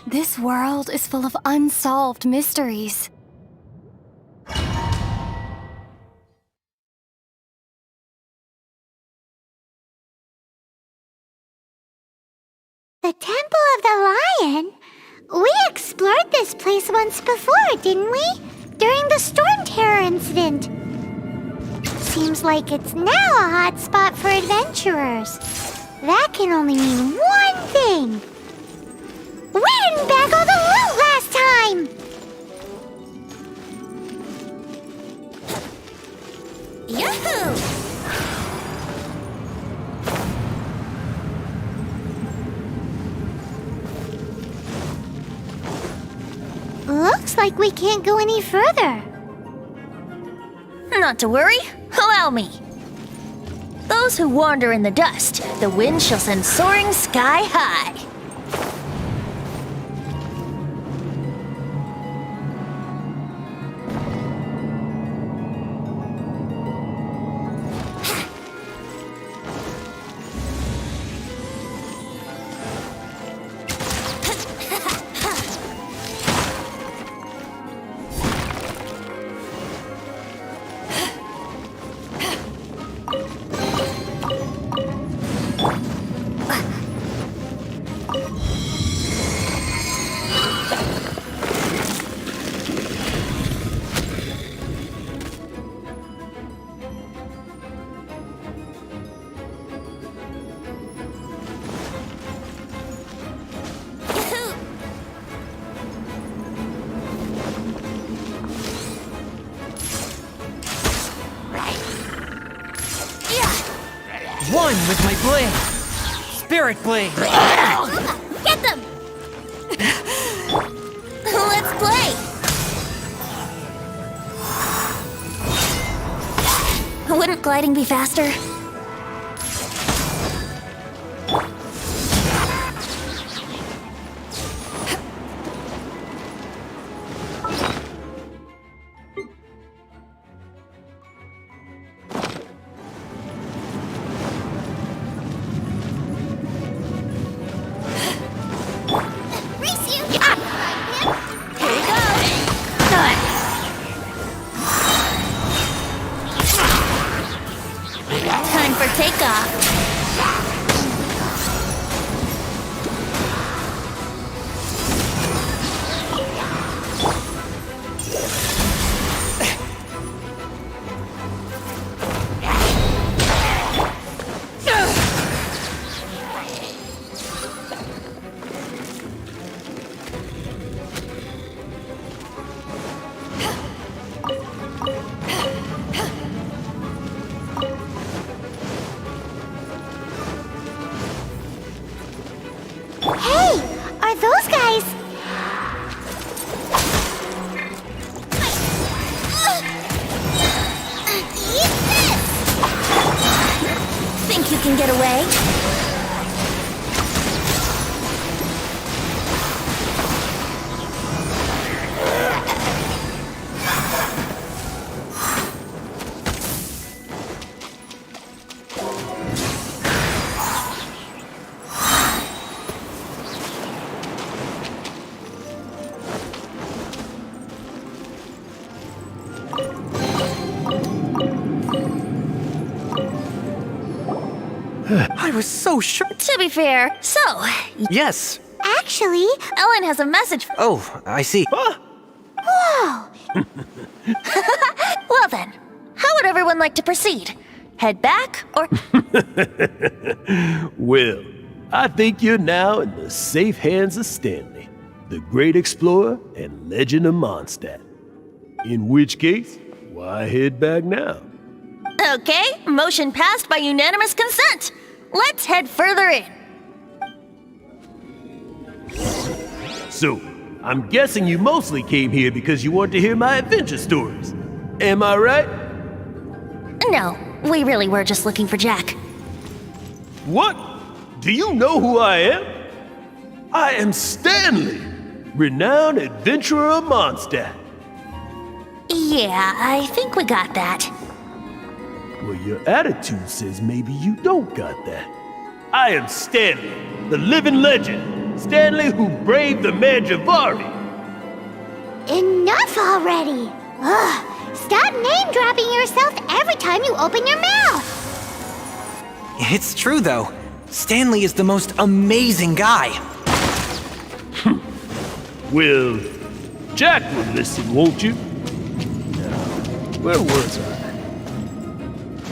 This world is full of unsolved mysteries. The Temple of the Lion? We explored this place once before, didn't we? During the Storm Terror incident. Seems like it's now a hot spot for adventurers. That can only mean one thing. We didn't bag all the loot last time! Yahoo! Looks like we can't go any further. Not to worry, allow me. Those who wander in the dust, the wind shall send soaring sky high. One with my blade! Spirit blade! Get them! Let's play! Wouldn't gliding be faster? Time for takeoff. Hey, are those guys? Eat this! Think you can get away? I was so sure. To be fair, so, Yes. Actually, Ellen has a message. Oh, I see. whoa! Well then, how would everyone like to proceed? Head back, or... Well, I think you're now in the safe hands of Stanley, the great explorer and legend of Mondstadt. In which case, why head back now? Okay, motion passed by unanimous consent. Let's head further in. So, I'm guessing you mostly came here because you want to hear my adventure stories. Am I right? No, we really were just looking for Jack. What? Do you know who I am? I am Stanley, renowned adventurer of Mondstadt. Yeah, I think we got that. Well, your attitude says maybe you don't got that. I am Stanley, the living legend, Stanley who braved the Mangiavari. Enough already! Ugh! Stop name-dropping yourself every time you open your mouth! It's true, though. Stanley is the most amazing guy. Well, Jack will listen, won't you? Now, where was I?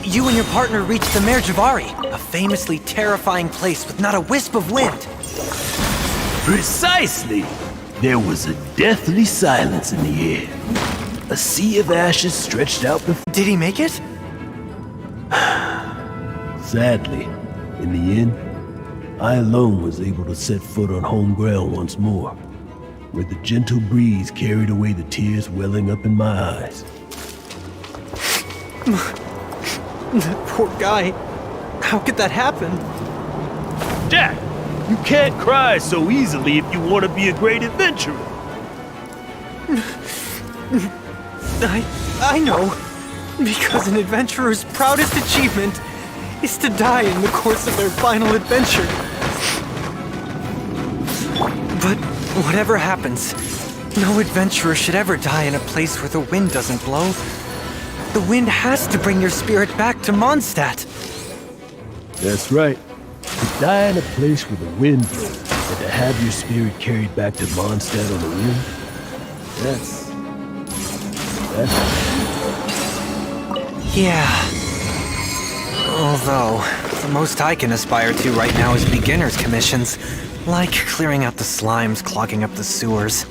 You and your partner reached the Merjavari, a famously terrifying place with not a wisp of wind. Precisely! There was a deathly silence in the air. A sea of ashes stretched out before. Did he make it? Sadly, in the end, I alone was able to set foot on home ground once more, where the gentle breeze carried away the tears welling up in my eyes. That poor guy. How could that happen? Jack, you can't cry so easily if you want to be a great adventurer. I know. Because an adventurer's proudest achievement is to die in the course of their final adventure. But whatever happens, no adventurer should ever die in a place where the wind doesn't blow. The wind has to bring your spirit back to Mondstadt. That's right. To die in a place where the wind blows, and to have your spirit carried back to Mondstadt on the wind, that's... Yeah. Although, the most I can aspire to right now is beginner's commissions, like clearing out the slimes clogging up the sewers.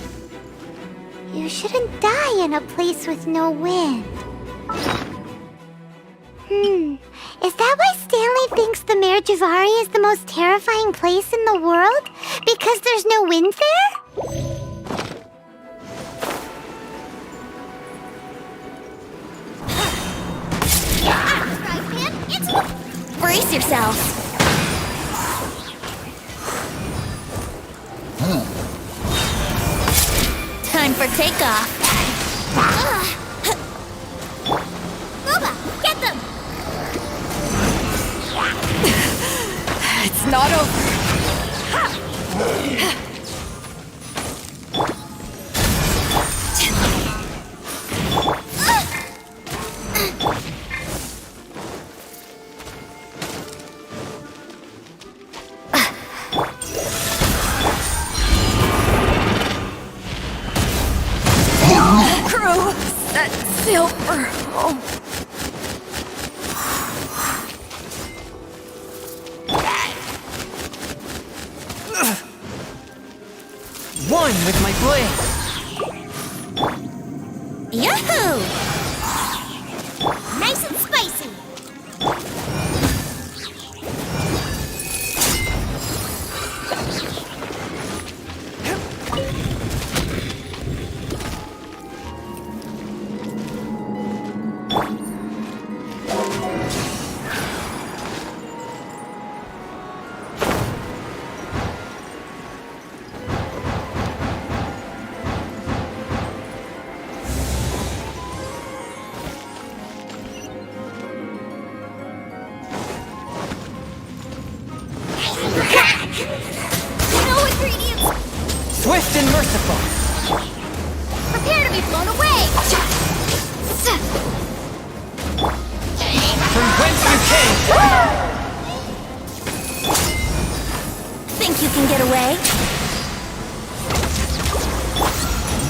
You shouldn't die in a place with no wind. Is that why Stanley thinks the Merjavari is the most terrifying place in the world? Because there's no wind there? Brace yourself. Time for takeoff. Ruba, get them! It's not over. Crew, set sail for home. One with my blade! Yahoo! Nice and spicy. No ingredients. Swift and merciful! Prepare to be blown away. From whence you came! Think you can get away?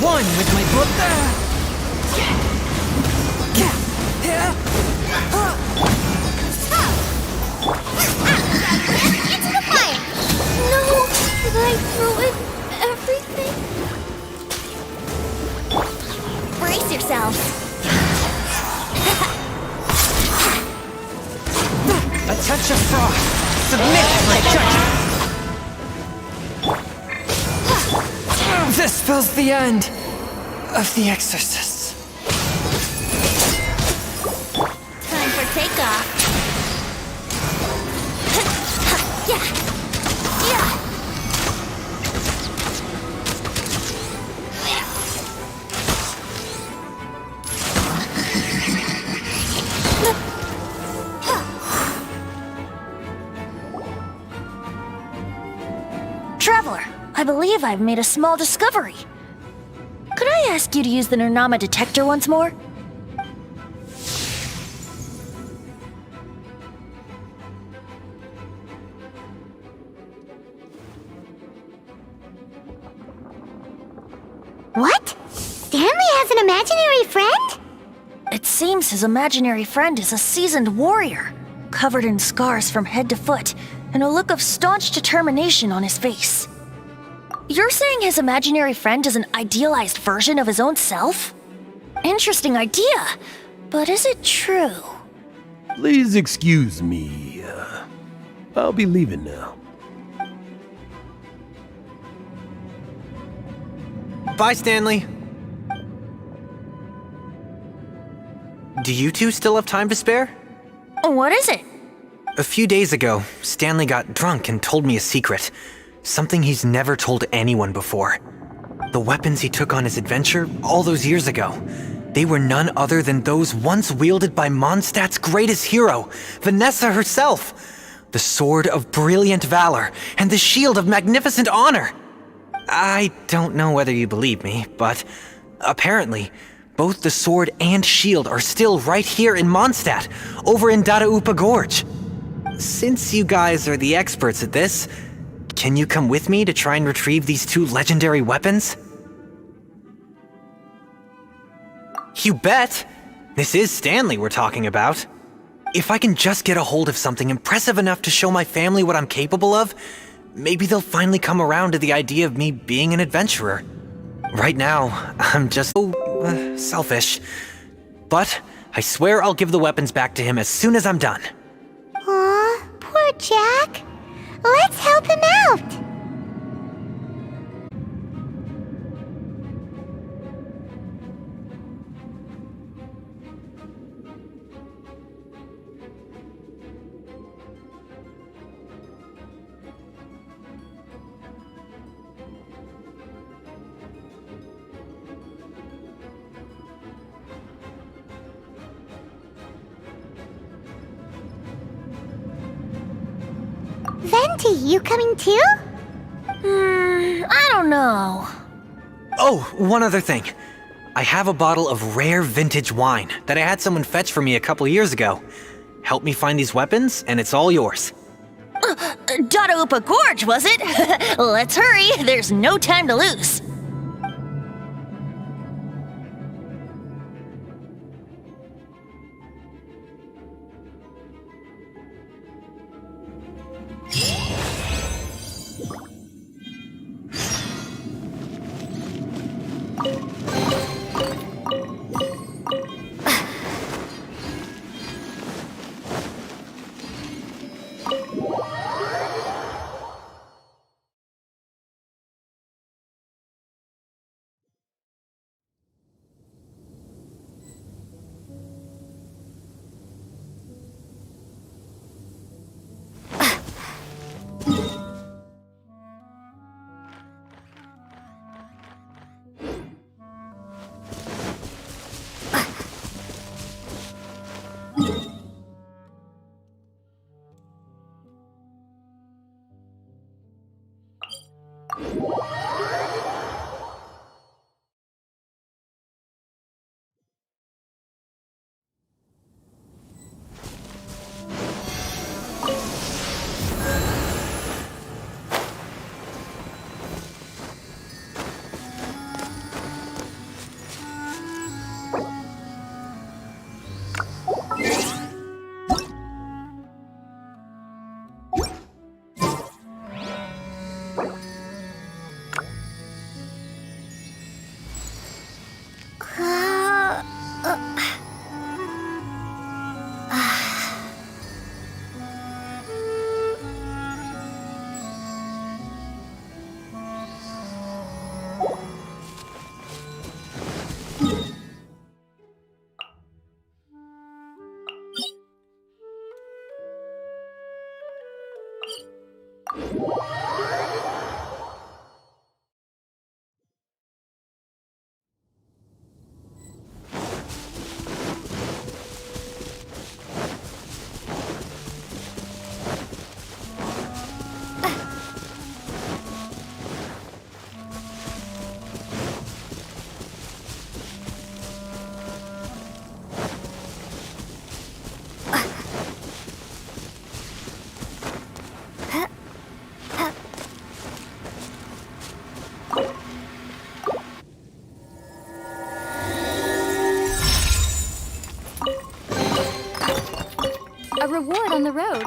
One with my blood. Into the fire! No! Did I ruin everything? Brace yourselves. A touch of frost! Submit to my judgment! This spells the end of the exorcists. Time for takeoff. Yeah. Yeah. Traveler, believe I've made a small discovery. Could I ask you to use the Nernama detector once more? What? Stanley has an imaginary friend? It seems his imaginary friend is a seasoned warrior, covered in scars from head to foot, and a look of staunch determination on his face. You're saying his imaginary friend is an idealized version of his own self? Interesting idea, but is it true? Please excuse me. I'll be leaving now. Bye, Stanley. Do you two still have time to spare? What is it? A few days ago, Stanley got drunk and told me a secret. Something he's never told anyone before. The weapons he took on his adventure all those years ago, they were none other than those once wielded by Mondstadt's greatest hero, Vanessa herself. The sword of brilliant valor and the shield of magnificent honor. I don't know whether you believe me, but apparently, both the sword and shield are still right here in Mondstadt, over in Dadaupa Gorge. Since you guys are the experts at this, can you come with me to try and retrieve these two legendary weapons? You bet! This is Stanley we're talking about. If I can just get a hold of something impressive enough to show my family what I'm capable of, maybe they'll finally come around to the idea of me being an adventurer. Right now, I'm just so selfish. But I swear I'll give the weapons back to him as soon as I'm done. Aw, poor Jack. Let's help him out. Venti, you coming too? I don't know. Oh, one other thing. I have a bottle of rare vintage wine that I had someone fetch for me a couple years ago. Help me find these weapons, and it's all yours. Dadaupa Gorge, was it? Let's hurry, there's no time to lose. reward on the road.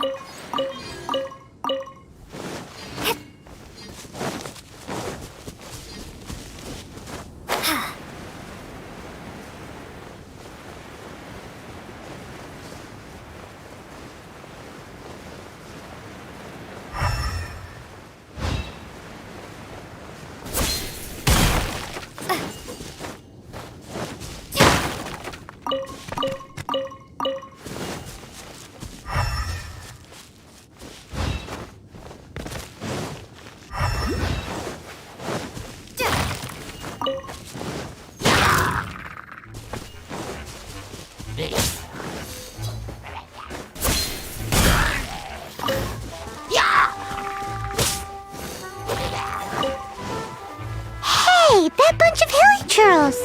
Hey, that bunch of hilly churls!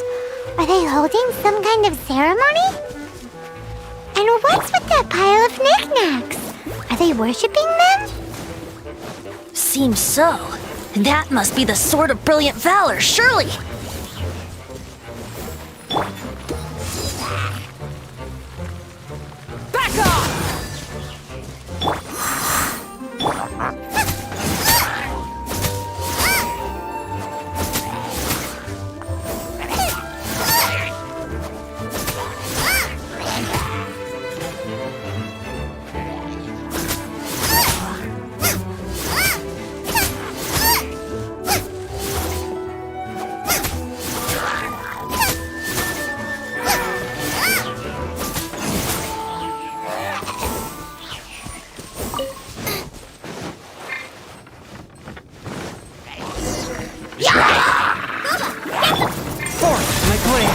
Are they holding some kind of ceremony? And what's with that pile of knickknacks? Are they worshipping them? Seems so. That must be the Sword of Brilliant Valor, surely! Back off! My plan.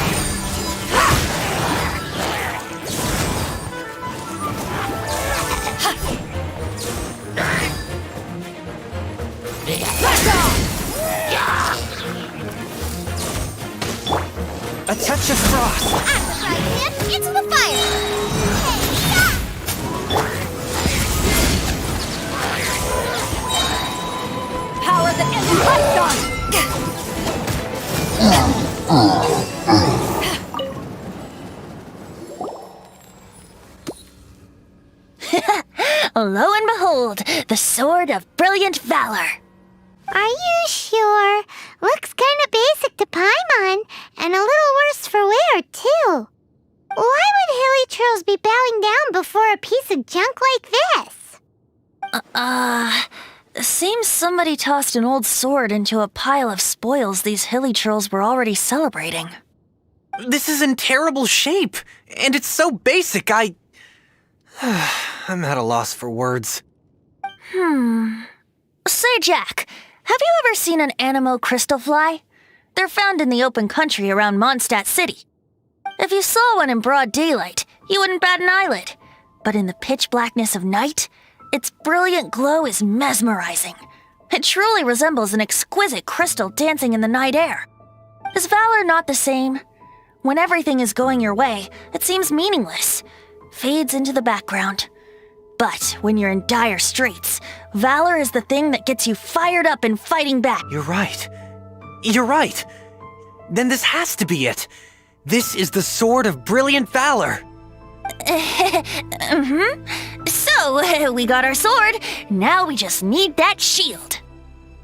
A touch of frost. At the frying pan, into the fire! Power the endless light on! Lo and behold, the Sword of Brilliant Valor. Are you sure? Looks kinda basic to Paimon, and a little worse for wear, too. Why would hilly churls be bowing down before a piece of junk like this? Seems somebody tossed an old sword into a pile of spoils these hilly churls were already celebrating. This is in terrible shape, and it's so basic, I'm at a loss for words. Say, Jack, have you ever seen an Anemo crystal fly? They're found in the open country around Mondstadt City. If you saw one in broad daylight, you wouldn't bat an eyelid. But in the pitch blackness of night, its brilliant glow is mesmerizing. It truly resembles an exquisite crystal dancing in the night air. Is valor not the same? When everything is going your way, it seems meaningless, fades into the background. But when you're in dire straits, valor is the thing that gets you fired up and fighting back. You're right. You're right. Then this has to be it. This is the Sword of Brilliant Valor. So, we got our sword. Now we just need that shield.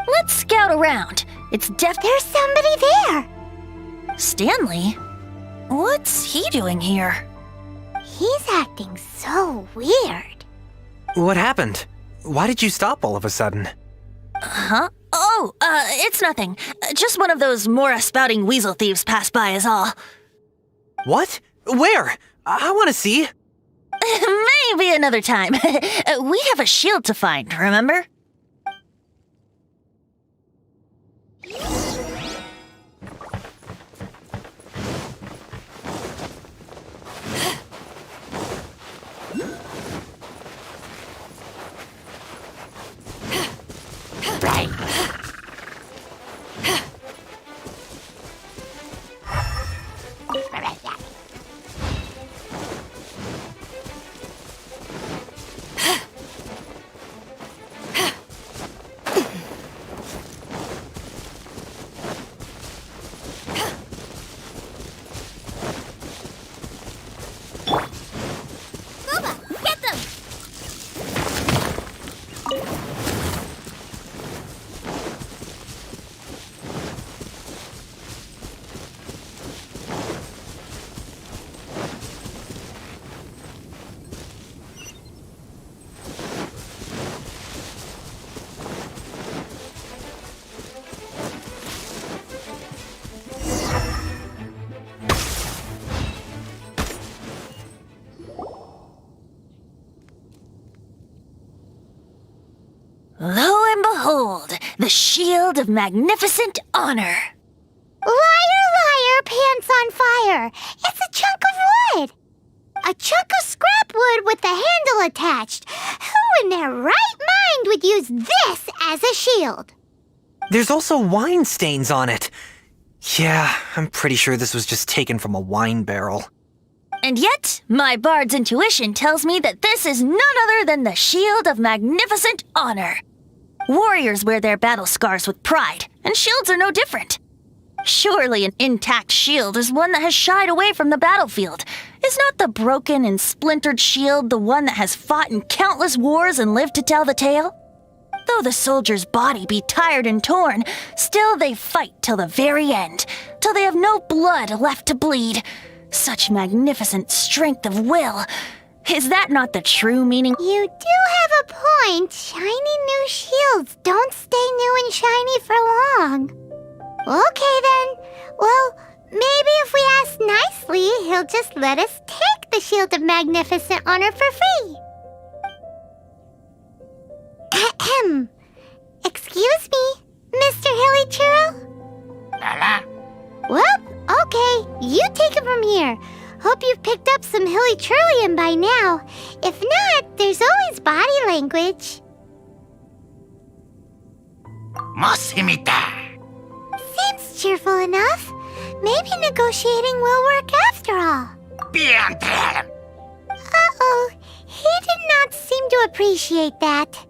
Let's scout around. It's There's somebody there! Stanley? What's he doing here? He's acting so weird. What happened? Why did you stop all of a sudden? Huh? Oh, it's nothing. Just one of those Mora-spouting weasel thieves passed by is all. What? Where? I want to see. Maybe another time. We have a shield to find, remember? The Shield of Magnificent Honor. Liar, liar, pants on fire. It's a chunk of wood. A chunk of scrap wood with the handle attached. Who in their right mind would use this as a shield? There's also wine stains on it. Yeah, I'm pretty sure this was just taken from a wine barrel. And yet, my bard's intuition tells me that this is none other than the Shield of Magnificent Honor. Warriors wear their battle scars with pride, and shields are no different. Surely an intact shield is one that has shied away from the battlefield. Is not the broken and splintered shield the one that has fought in countless wars and lived to tell the tale? Though the soldier's body be tired and torn, still they fight till the very end, till they have no blood left to bleed. Such magnificent strength of will. Is that not the true meaning? You do have a point. Shiny new shields don't stay new and shiny for long. Okay then. Well, maybe if we ask nicely, he'll just let us take the Shield of Magnificent Honor for free. Ahem. Excuse me, Mr. Hilly Churro? Well, okay, you take it from here. Hope you've picked up some Hilly Churlian by now. If not, there's always body language. Seems cheerful enough. Maybe negotiating will work after all. Uh-oh, he did not seem to appreciate that.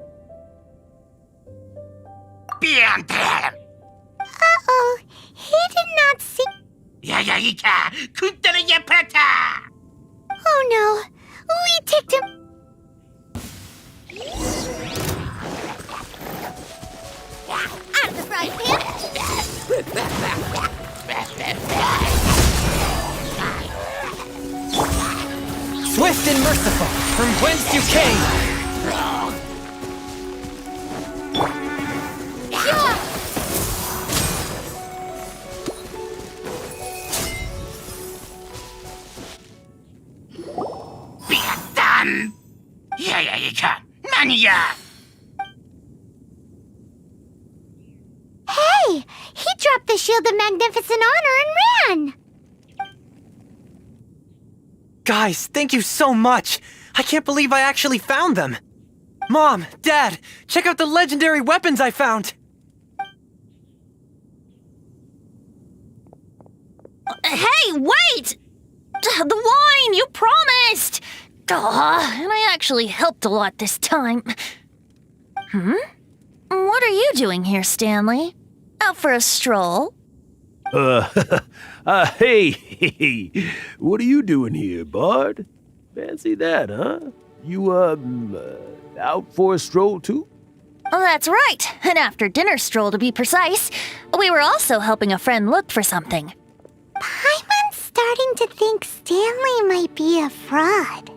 Uh-oh, he did not seem... Oh no, we ticked him... Out of the frying pan! Swift and merciful, from whence you came! Hey, he dropped the Shield of Magnificent Honor and ran! Guys, thank you so much! I can't believe I actually found them! Mom, Dad, check out the legendary weapons I found! Hey, wait! The wine, you promised! And I actually helped a lot this time. What are you doing here, Stanley? Out for a stroll? Hey, what are you doing here, Bard? Fancy that, huh? You, out for a stroll too? Oh, that's right. An after-dinner stroll, to be precise. We were also helping a friend look for something. Paimon's starting to think Stanley might be a fraud.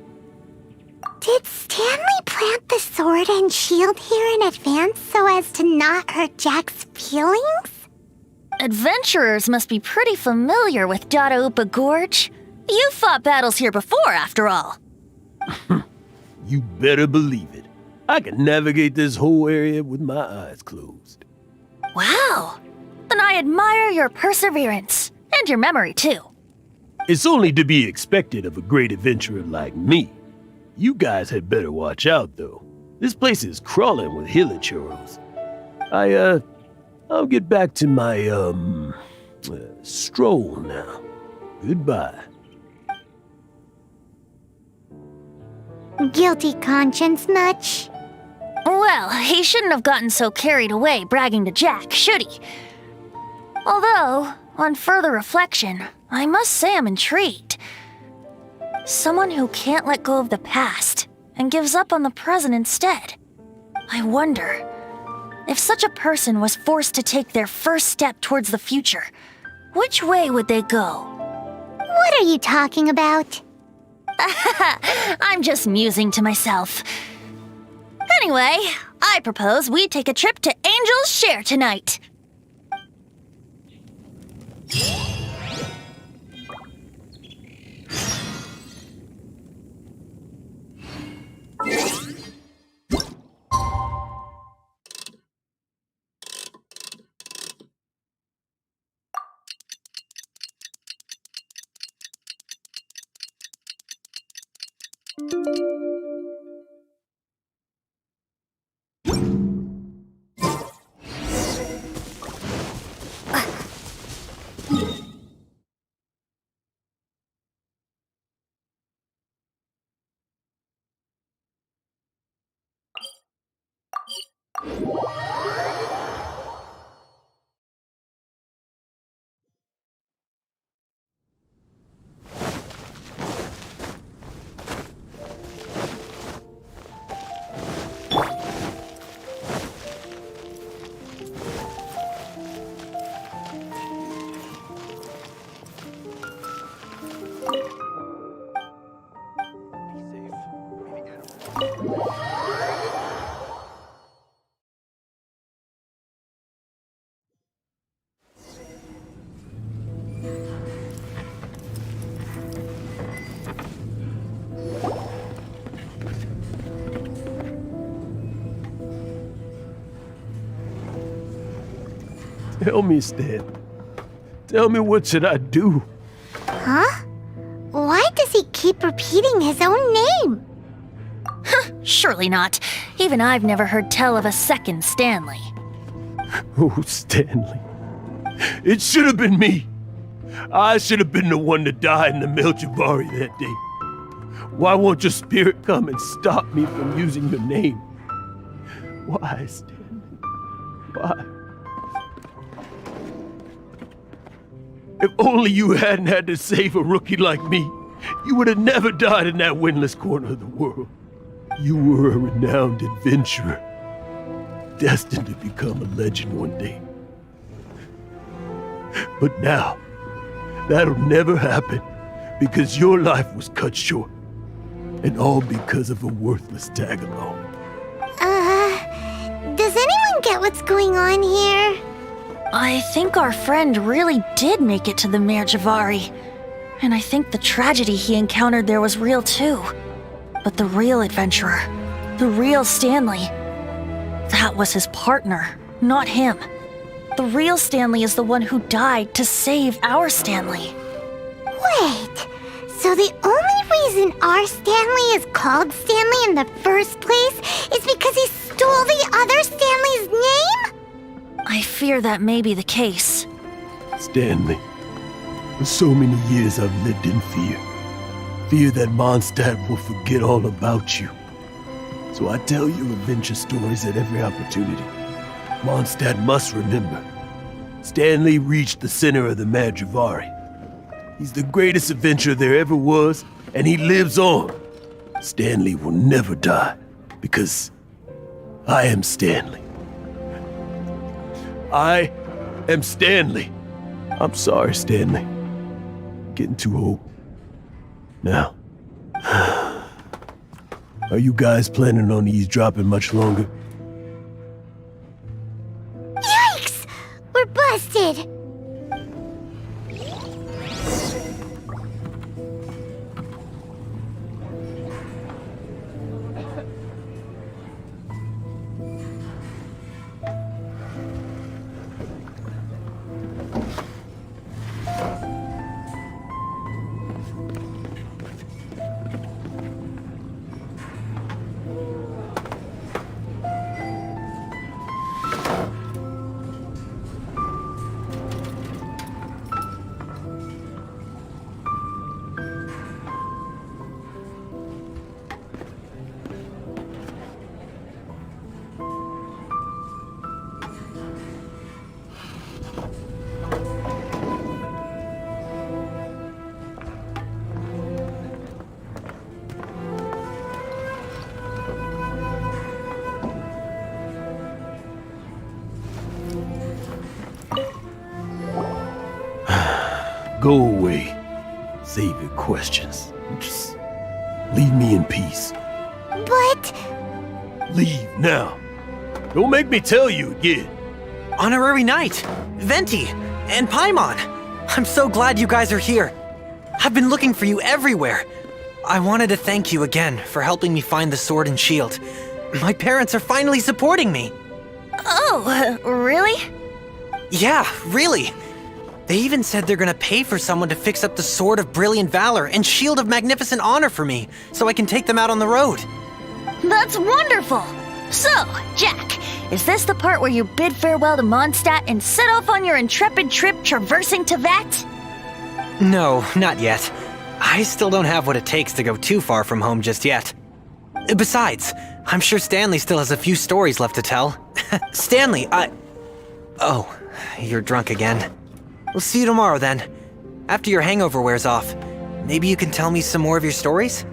Did Stanley plant the sword and shield here in advance so as to not hurt Jack's feelings? Adventurers must be pretty familiar with Dadaupa Gorge. You fought battles here before, after all. You better believe it. I can navigate this whole area with my eyes closed. Wow. Then I admire your perseverance. And your memory, too. It's only to be expected of a great adventurer like me. You guys had better watch out, though. This place is crawling with hilichurros. I'll get back to my, stroll now. Goodbye. Guilty conscience much? Well, he shouldn't have gotten so carried away bragging to Jack, should he? Although, on further reflection, I must say I'm intrigued. Someone who can't let go of the past and gives up on the present instead. I wonder, if such a person was forced to take their first step towards the future, which way would they go? What are you talking about? I'm just musing to myself. Anyway, I propose we take a trip to Angel's Share tonight. Tell me, Stan. Tell me, what should I do? Huh? Why does he keep repeating his own name? Surely not. Even I've never heard tell of a second Stanley. Oh, Stanley. It should have been me. I should have been the one to die in the Melchivari that day. Why won't your spirit come and stop me from using your name? Why, Stanley? Why? If only you hadn't had to save a rookie like me, you would have never died in that windless corner of the world. You were a renowned adventurer, destined to become a legend one day. But now, that'll never happen because your life was cut short, and all because of a worthless tag-along. Does anyone get what's going on here? I think our friend really did make it to the Merjavari. And I think the tragedy he encountered there was real too. But the real adventurer, the real Stanley, that was his partner, not him. The real Stanley is the one who died to save our Stanley. Wait, so the only reason our Stanley is called Stanley in the first place is because he stole the other Stanley's name? I fear that may be the case. Stanley, for so many years I've lived in fear. Fear that Mondstadt will forget all about you. So I tell you adventure stories at every opportunity. Mondstadt must remember. Stanley reached the center of the Madrivari. He's the greatest adventurer there ever was, and he lives on. Stanley will never die, because I am Stanley. I am Stanley. I'm sorry, Stanley. Getting too old. Now, are you guys planning on eavesdropping much longer? Yikes! We're busted! Go away. Save your questions. Just leave me in peace. But... Leave now. Don't make me tell you again. Honorary Knight, Venti, and Paimon. I'm so glad you guys are here. I've been looking for you everywhere. I wanted to thank you again for helping me find the sword and shield. My parents are finally supporting me. Oh, really? Yeah, really. They even said they're gonna pay for someone to fix up the Sword of Brilliant Valor and Shield of Magnificent Honor for me, so I can take them out on the road. That's wonderful! So, Jack, is this the part where you bid farewell to Mondstadt and set off on your intrepid trip traversing Tevat? No, not yet. I still don't have what it takes to go too far from home just yet. Besides, I'm sure Stanley still has a few stories left to tell. Stanley, Oh, you're drunk again. We'll see you tomorrow then. After your hangover wears off, maybe you can tell me some more of your stories?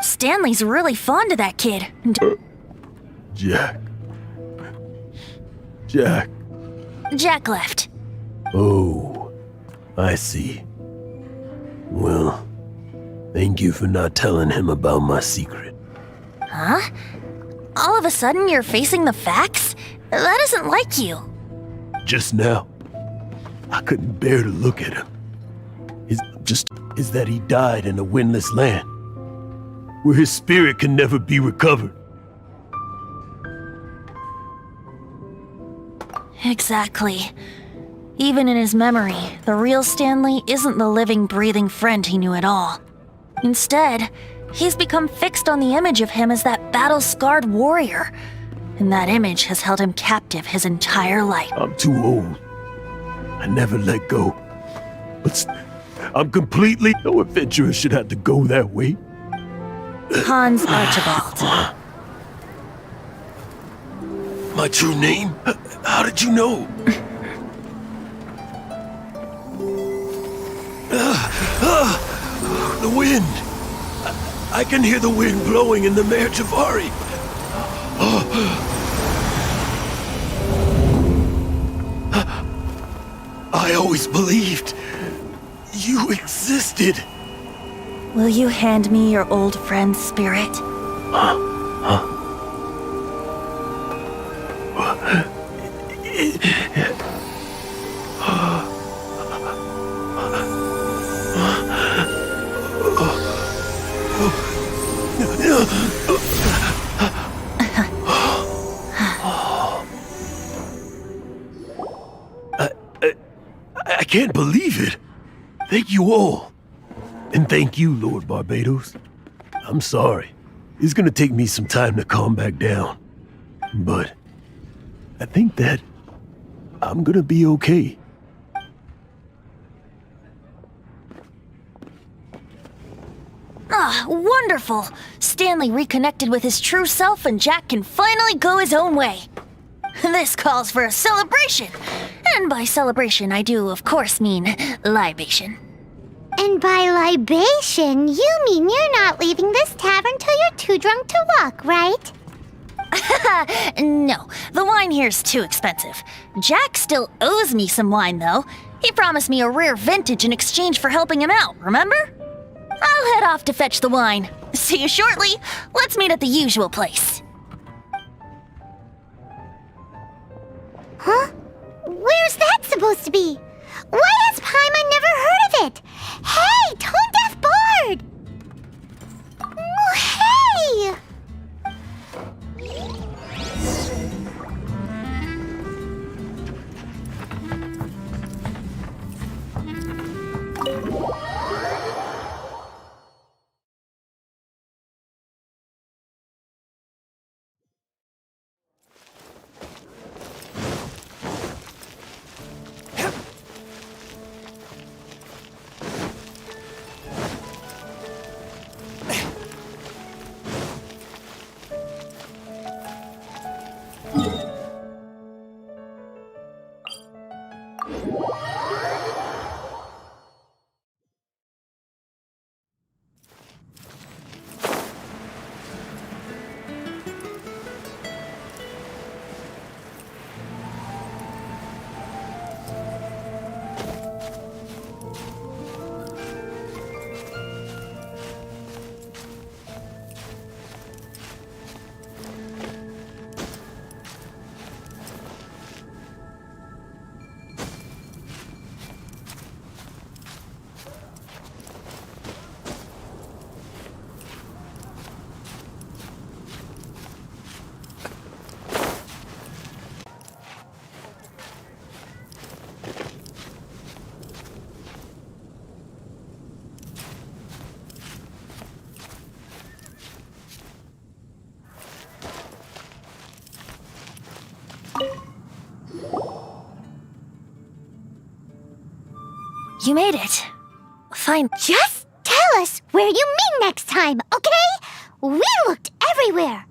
Stanley's really fond of that kid. Jack. Jack. Jack left. Oh, I see. Well, thank you for not telling him about my secret. Huh? All of a sudden you're facing the facts? That isn't like you. Just now, I couldn't bear to look at him. Is that he died in a windless land, where his spirit can never be recovered. Exactly. Even in his memory, the real Stanley isn't the living, breathing friend he knew at all. Instead, he's become fixed on the image of him as that battle-scarred warrior. And that image has held him captive his entire life. I'm too old. I never let go. But I'm completely... No adventurer should have to go that way. Hans Archibald. My true name? How did you know? The wind. I can hear the wind blowing in the Mare Javari. I always believed you existed. Will you hand me your old friend's spirit? I can't believe it. Thank you all. And thank you, Lord Barbados. I'm sorry. It's gonna take me some time to calm back down. But I think that I'm gonna be okay. Ah, wonderful! Stanley reconnected with his true self and Jack can finally go his own way. This calls for a celebration. And by celebration, I do, of course, mean libation. And by libation, you mean you're not leaving this tavern till you're too drunk to walk, right? No, the wine here's too expensive. Jack still owes me some wine, though. He promised me a rare vintage in exchange for helping him out, remember? I'll head off to fetch the wine. See you shortly. Let's meet at the usual place. Huh? Where's that supposed to be? Why has Paimon never heard of it? Hey, Tone Deaf Bard! Oh, hey! You made it. Fine. Just tell us where you meet next time, okay? We looked everywhere.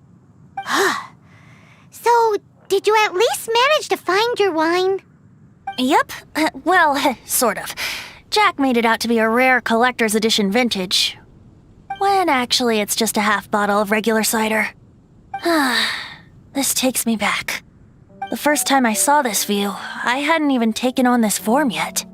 So, did you at least manage to find your wine? Yep. Well, sort of. Jack made it out to be a rare collector's edition vintage, when actually it's just a half bottle of regular cider. This takes me back. The first time I saw this view, I hadn't even taken on this form yet.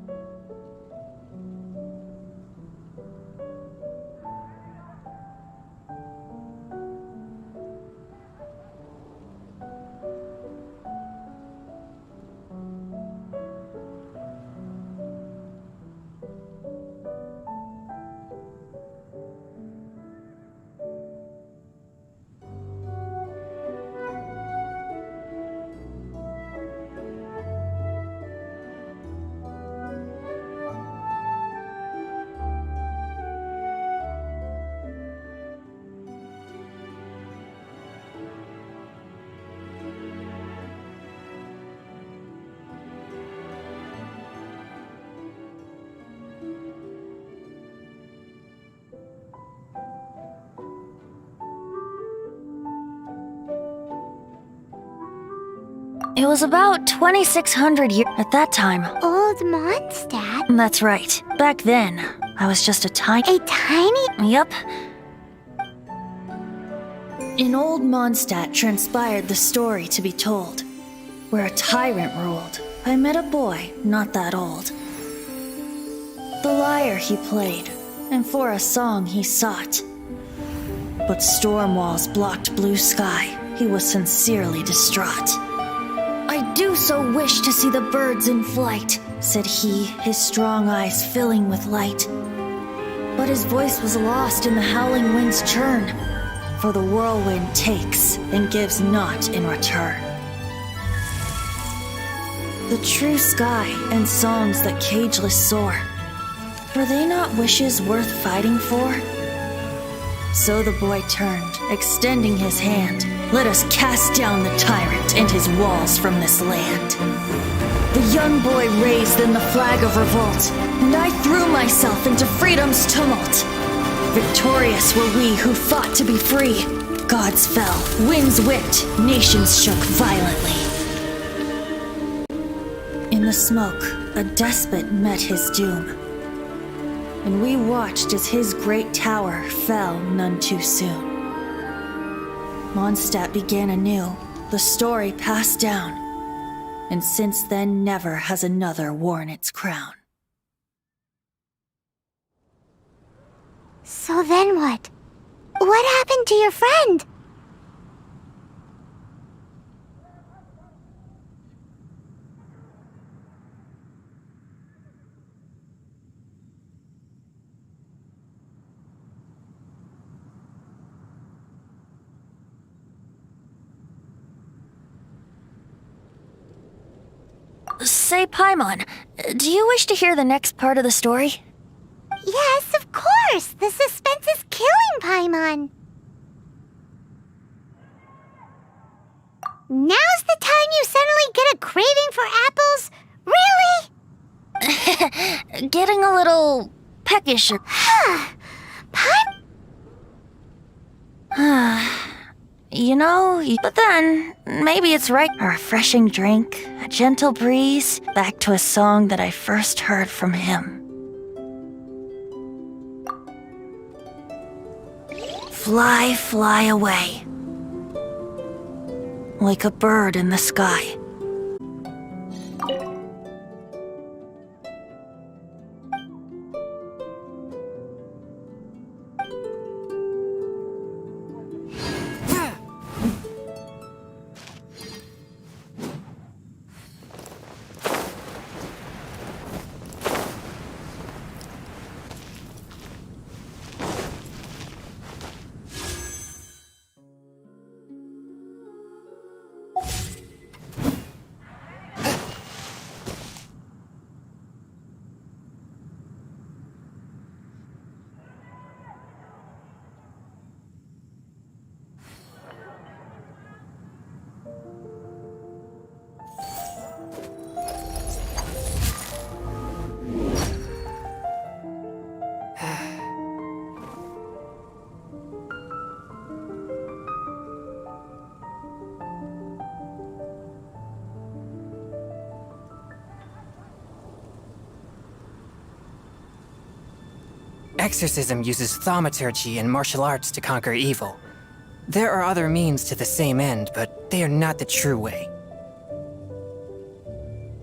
It was about 2,600 years at that time. Old Mondstadt? That's right. Back then, I was just a tiny... A tiny... Yep. In Old Mondstadt transpired the story to be told, where a tyrant ruled. I met a boy not that old. The lyre he played, and for a song he sought. But storm walls blocked blue sky. He was sincerely distraught. I do so wish to see the birds in flight, said he, his strong eyes filling with light. But his voice was lost in the howling wind's churn, for the whirlwind takes and gives not in return. The true sky and songs that cageless soar, were they not wishes worth fighting for? So the boy turned, extending his hand. Let us cast down the tyrant and his walls from this land. The young boy raised then the flag of revolt, and I threw myself into freedom's tumult. Victorious were we who fought to be free. Gods fell, winds whipped, nations shook violently. In the smoke, a despot met his doom, and we watched as his great tower fell none too soon. Mondstadt began anew, the story passed down, and since then never has another worn its crown. So then what? What happened to your friend? Say, Paimon, do you wish to hear the next part of the story? Yes, of course! The suspense is killing, Paimon! Now's the time you suddenly get a craving for apples? Really? Getting a little peckish. You know, but then, maybe it's right. A refreshing drink, a gentle breeze, back to a song that I first heard from him. Fly, fly away, like a bird in the sky. Exorcism uses thaumaturgy and martial arts to conquer evil. There are other means to the same end, but they are not the true way.